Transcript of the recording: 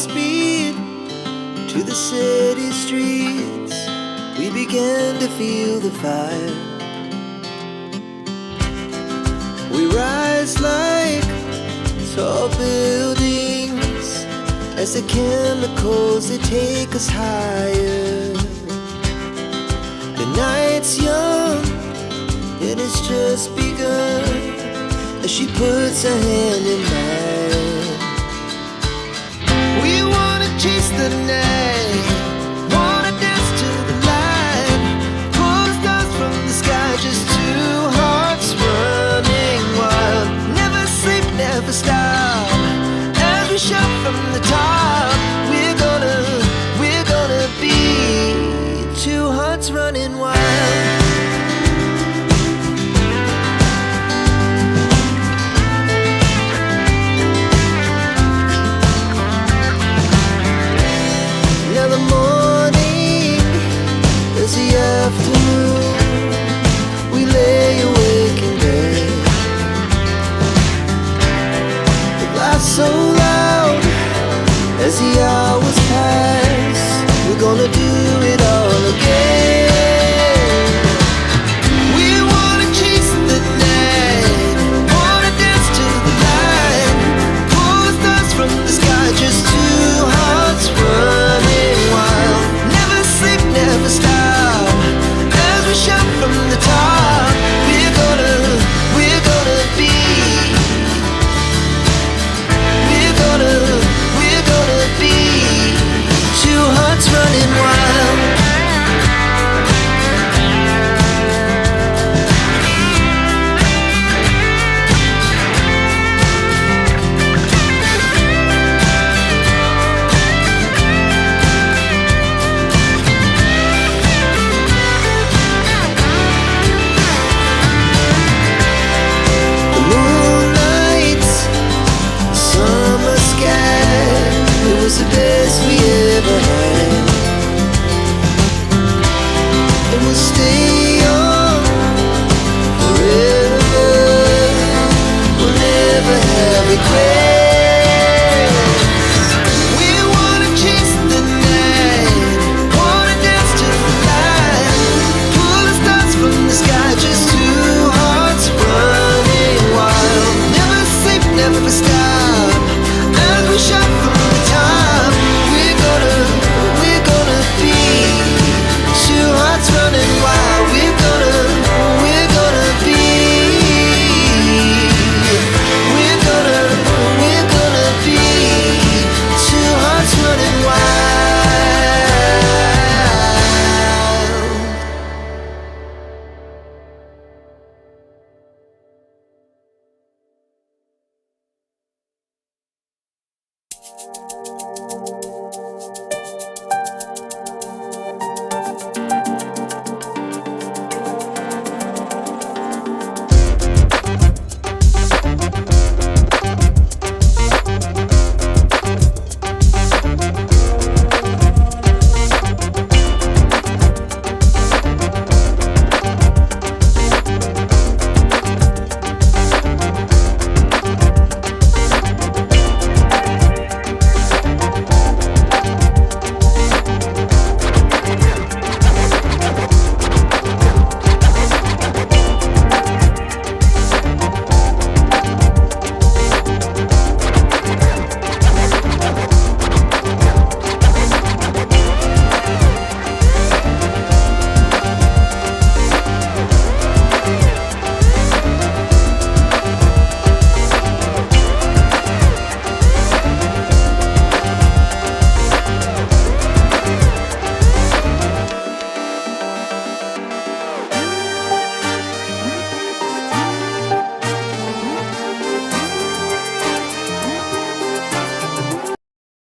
speed to the city streets. We began to feel the fire. We rise like tall buildings as the chemicals, they take us higher. The night's young, it has just begun, as she puts her hand in mine. We wanna chase the night, wanna dance to the light, pull the stars from the sky, just two hearts running wild. Never sleep, never stop, as we shout from the top. We're gonna be two hearts running wild. Now the morning is the afternoon. We lay awake in bed. The laughs so loud as the hours pass. We're gonna do it all again. We wanna chase the night, wanna dance to the light, pull the stars from the sky, just two hearts running wild. Never sleep, never stop, as we shout from the top. We're gonna be, we're gonna be two hearts running wild. The moonlight, summer sky, it was the best we ever had. And we'll stay on forever. We'll never have regrets. We wanna chase the night, wanna dance to the light, pull the stars from the sky, just two hearts running wild. Never sleep, never stop, as we shout from the top. We're gonna be two hearts running wild. We're gonna be, we're gonna be two hearts running wild.